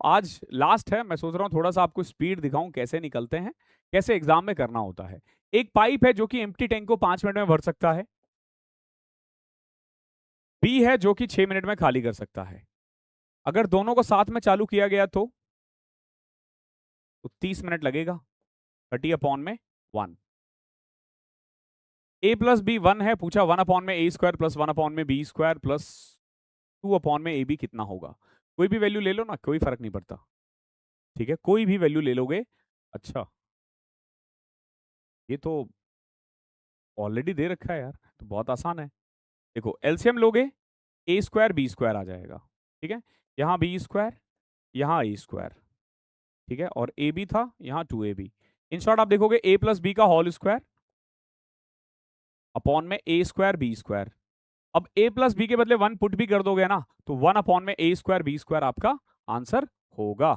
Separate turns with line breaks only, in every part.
आज लास्ट है, मैं सोच रहा हूँ थोड़ा सा आपको स्पीड दिखाऊं कैसे निकलते हैं, कैसे एग्जाम में करना होता है। एक पाइप है जो कि एम्प्टी टैंक को 5 मिनट में भर सकता है। बी है जो कि 6 मिनट में खाली कर सकता है। अगर दोनों को साथ में चालू किया गया तो 30 मिनट लगेगा। 30/1। ए प्लस बी 1 है, पूछा 1/a² plus 1/b² plus 2/ab कितना होगा। कोई भी वैल्यू ले लो ना, कोई फर्क नहीं पड़ता। ठीक है, कोई भी वैल्यू ले लोगे। अच्छा, ये तो ऑलरेडी दे रखा है यार, तो बहुत आसान है। देखो एलसीएम लोगे, a² b² आ जाएगा। ठीक है, यहाँ b², यहाँ a²। ठीक है, और ए बी था, यहाँ 2ab। इन शॉर्ट आप देखोगे a प्लस बी का होल स्क्वायर अपॉन में a²b²। अब a प्लस बी के बदले 1 पुट भी कर दोगे ना, तो 1/में a²b² आपका आंसर होगा।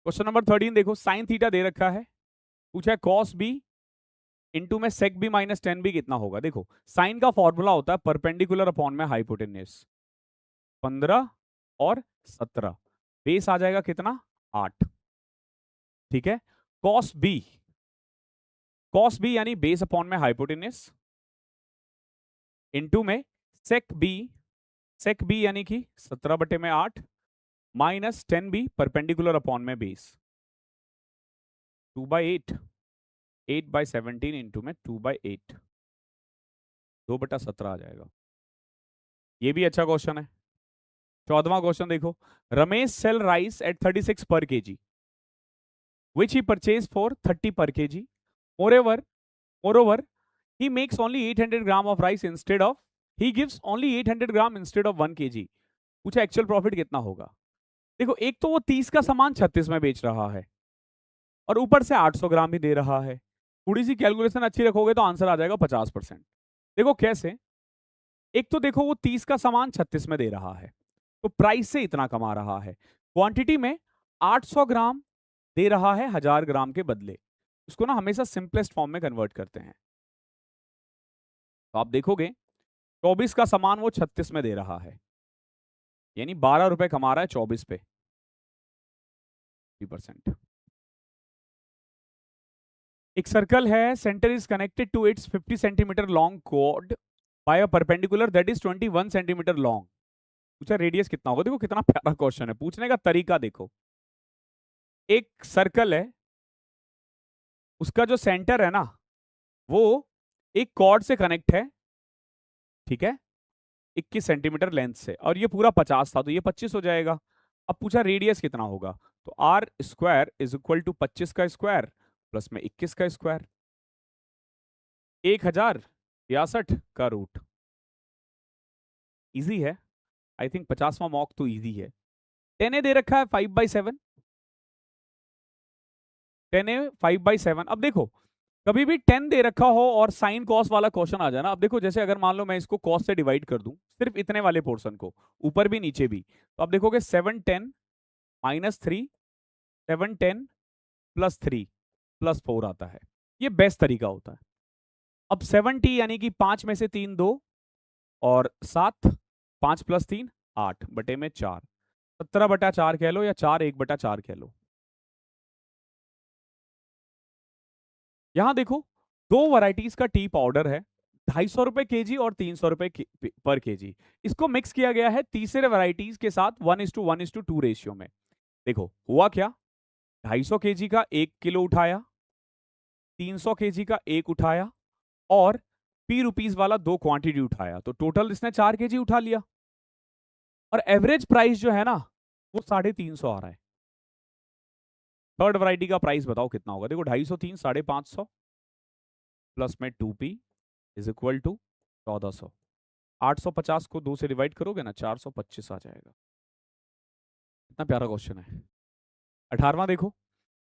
क्वेश्चन नंबर 13 देखो, साइन थीटा दे रखा है, पूछा है कॉस बी इंटू में सेक बी माइनस टेन बी कितना होगा। देखो साइन का फॉर्मूला होता है परपेंडिकुलर अपॉन में हाइपोटेन्यूज। 15 और 17, बेस आ जाएगा कितना, 8। ठीक है, कॉस बी, कॉस बी यानी बेस अपॉन में हाइपोटेन्यूज इंटू में सेक बी, सेक बी यानी कि 17/8 माइनस 10b परपेंडिकुलर अपॉन में बेस 2/8, 8/17 इंटू में 2/8, 2/17 आ जाएगा। ये भी अच्छा क्वेश्चन है। 14वां क्वेश्चन देखो, रमेश सेल राइस एट 36 पर KG which he purchased for 30 per kg. Moreover, he makes only 800 gram of rice instead of, he gives only 800 gram instead of 1 kg. पूछा एक्चुअल प्रॉफिट कितना होगा। देखो एक तो वो 30 का सामान 36 में बेच रहा है और ऊपर से 800 ग्राम भी दे रहा है। थोड़ी सी कैलकुलेशन अच्छी रखोगे तो आंसर आ जाएगा 50%। देखो कैसे, एक तो देखो वो 30 का सामान 36 में दे रहा है, तो प्राइस से इतना कमा रहा है। क्वांटिटी में 800 ग्राम दे रहा है 1000 ग्राम के बदले। उसको ना हमेशा सिंपलेस्ट फॉर्म में कन्वर्ट करते हैं। तो आप देखोगे 24 का सामान वो 36 में दे रहा है, यानी 12 रुपए कमा रहा है 24 पे 3%। एक सर्कल है, centre is connected to its 50 centimetre long chord by a perpendicular that is 21 centimetre long. पूछा रेडियस कितना होगा। देखो कितना प्यारा क्वेश्चन है, पूछने का तरीका देखो। एक सर्कल है, उसका जो सेंटर है ना वो एक कॉर्ड से कनेक्ट है। ठीक है, 21 सेंटीमीटर लेंथ से, और ये पूरा 50 था तो ये 25 हो जाएगा। अब पूछा रेडियस कितना होगा, तो r² इज इक्वल टू 25 का स्क्वायर प्लस में 21 का स्क्वायर, 1063 का रूट। इजी है, आई थिंक 50वां मॉक तो इजी है। 10a दे रखा है 5/7, 10a 5/7। अब देखो कभी भी 10 दे रखा हो और साइन कॉस वाला क्वेश्चन आ जाए ना, अब देखो जैसे अगर मान लो मैं इसको कॉस से डिवाइड कर दूं सिर्फ इतने वाले पोर्शन को, ऊपर भी नीचे भी, तो आप देखोगे 7 10 -3, 7 10 +3 +4 आता है। ये बेस्ट तरीका होता है। अब 70 यानी कि 5 में से 3 2 और 7, 5 + 3 8 बटे में 4, 17/4 कह लो या 4 1/4 कह लो। यहां देखो दो वैरायटीज का टी पाउडर है, 250 रुपए केजी और 300 रुपए पर केजी। इसको मिक्स किया गया है तीसरे वैरायटीज के साथ 1:1:2 रेशियो में। देखो हुआ क्या, 250 केजी का 1 किलो उठाया, 300 केजी का 1 उठाया और p रुपीज वाला 2 क्वांटिटी उठाया, तो टोटल इसने 4 केजी उठा लिया। और एवरेज प्राइस जो है ना वो 350 आ रहा है। थर्ड वैरायटी का प्राइस बताओ कितना होगा। देखो 250 3 550 प्लस में 2p इज इक्वल टू 1400। 850 को 2 से डिवाइड करोगे ना 425 आ जाएगा। इतना प्यारा क्वेश्चन है। 18वां देखो,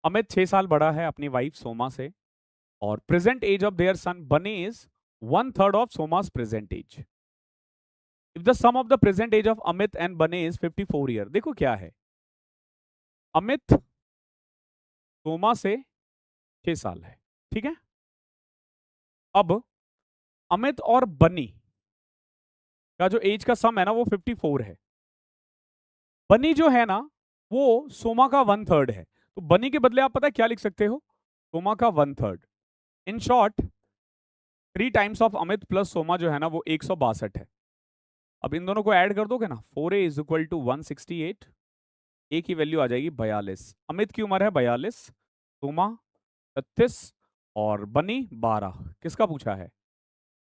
अमित 6 साल बड़ा है अपनी वाइफ सोमा से, और present age of their son Bunny is 1/3 of Soma's present age. If the sum of the present age of Amit and Bunny is 54 year. देखो क्या है, अमित सोमा से 6 साल है। ठीक है, अब अमित और बनी का जो एज का सम है ना वो 54 है। बनी जो है ना वो सोमा का 1/3 है, तो बनी के बदले आप पता है क्या लिख सकते हो, सोमा का 1/3। In short 3 times of Amit plus Soma जो है ना वो 162 है। अब इन दोनों को ऐड कर दोगे ना, 4a इज इक्वल टू 168, ए की वैल्यू आ जाएगी 42। अमित की उम्र है 42, सोमा 36 और बनी 12। किसका पूछा है?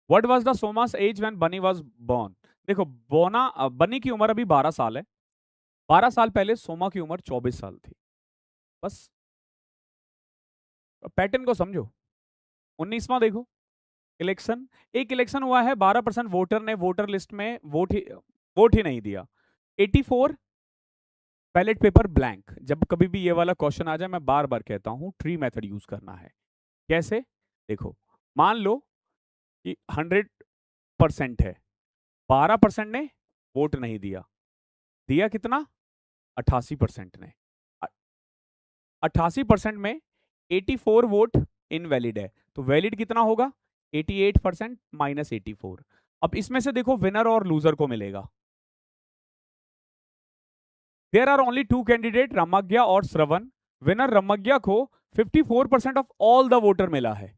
What was the Soma's age when Bunny was born? देखो बनी की उम्र अभी 12 साल है, 12 साल पहले सोमा की उम्र 24 साल थी। बस पैटर्न को समझो। 19वां देखो, इलेक्शन। एक इलेक्शन हुआ है, 12% वोटर ने वोटर लिस्ट में वोट ही नहीं दिया। 84 बैलेट पेपर ब्लैंक। जब कभी भी ये वाला क्वेश्चन आ जाए मैं बार बार कहता हूं ट्री मेथड यूज करना है। कैसे? देखो, मान लो कि 100% है, 12% ने वोट नहीं दिया, दिया कितना? 88% ने। 88% में 84 वोट इनवैलिड है, तो वैलिड कितना होगा? 88% माइनस 84। अब इसमें से देखो विनर और लूजर को मिलेगा। देयर आर ओनली 2 कैंडिडेट, रमज्ञा और श्रवण। विनर रमज्ञा को 54% ऑफ ऑल द वोटर मिला है,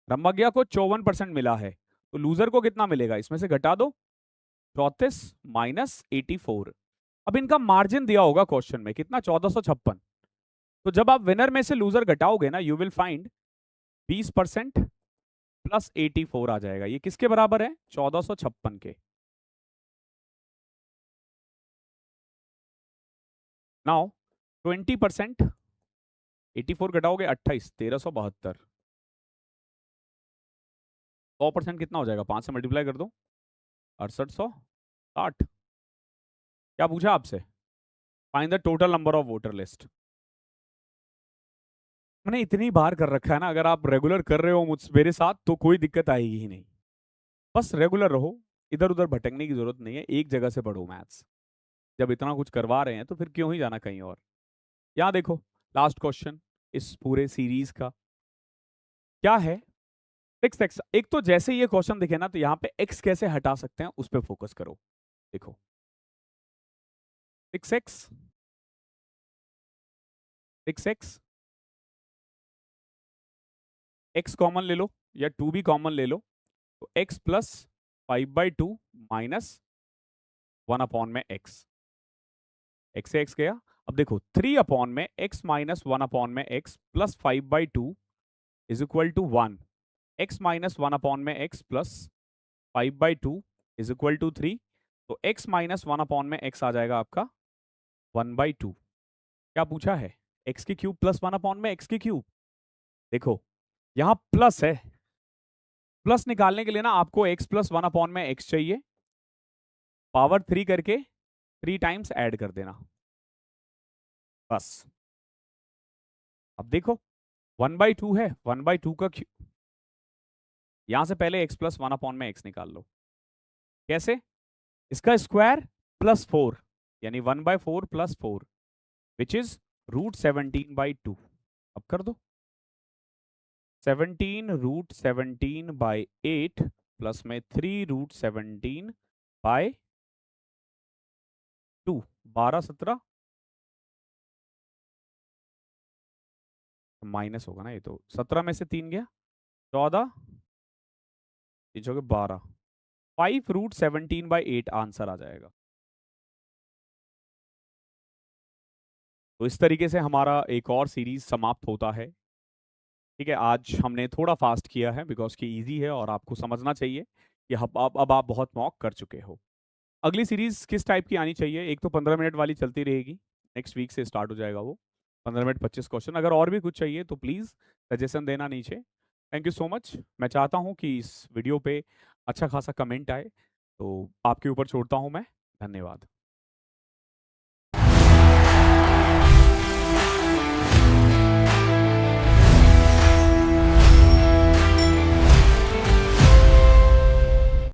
रमज्ञा को 54% मिला है, तो लूजर को कितना मिलेगा? इसमें से घटा दो, 34 माइनस 84। अब इनका मार्जिन दिया होगा क्वेश्चन में कितना? 1456। तो जब आप विनर में से लूजर घटाओगे ना, यू विल फाइंड 20% प्लस 84 आ जाएगा। ये किसके बराबर है? 1456 के। नाउ 20%, 84 घटाओगे 28, 1372। 100% कितना हो जाएगा? 5 से मल्टीप्लाई कर दो, 6860। क्या पूछा आपसे? Find the total number of voter list. मैंने इतनी बार कर रखा है ना, अगर आप रेगुलर कर रहे हो मुझ मेरे साथ तो कोई दिक्कत आएगी ही नहीं। बस रेगुलर रहो, इधर उधर भटकने की जरूरत नहीं है, एक जगह से पढ़ो मैथ्स। जब इतना कुछ करवा रहे हैं तो फिर क्यों ही जाना कहीं और। यहाँ देखो, लास्ट क्वेश्चन इस पूरे सीरीज का क्या है? 6x। एक तो जैसे ये क्वेश्चन दिखे ना, तो यहाँ पे x कैसे हटा सकते हैं उस पर फोकस करो। देखो 6x, 6x, x कॉमन ले लो या 2 भी कॉमन ले लो, तो x प्लस 5/2 माइनस 1 में x, x से x गया। अब देखो 3 में x माइनस 1 में x plus 5/2 is equal to 1। x minus 1 में x plus 5/2 is equal to 3। तो x माइनस 1 में x आ जाएगा आपका 1/2। क्या पूछा है? x की क्यूब प्लस 1 में x की क्यूब। देखो यहां प्लस है, प्लस निकालने के लिए ना आपको x प्लस 1 में x चाहिए, पावर 3 करके 3 टाइम्स ऐड कर देना बस। अब देखो 1/2 है, 1/2 का क्यूब, यहां से पहले x प्लस 1 में x निकाल लो। कैसे? इसका स्क्वायर प्लस 4, यानी 1/4 प्लस 4 विच इज √17/2। अब कर दो 17 √17/8 प्लस में 3 √17/2, 12 17 माइनस होगा ना, ये तो 17 में से 3 गया 14, ये 12, 5 √17/8 आंसर आ जाएगा। तो इस तरीके से हमारा एक और सीरीज समाप्त होता है। ठीक है, आज हमने थोड़ा फास्ट किया है बिकॉज कि इजी है और आपको समझना चाहिए कि अब आप बहुत मॉक कर चुके हो। अगली सीरीज किस टाइप की आनी चाहिए? एक तो 15 मिनट वाली चलती रहेगी, नेक्स्ट वीक से स्टार्ट हो जाएगा वो 15 मिनट 25 क्वेश्चन। अगर और भी कुछ चाहिए तो प्लीज़ सजेशन देना नीचे। Thank you so much. मैं चाहता हूँ कि इस वीडियो पे अच्छा खासा कमेंट आए, तो आपके ऊपर छोड़ता हूँ मैं। धन्यवाद।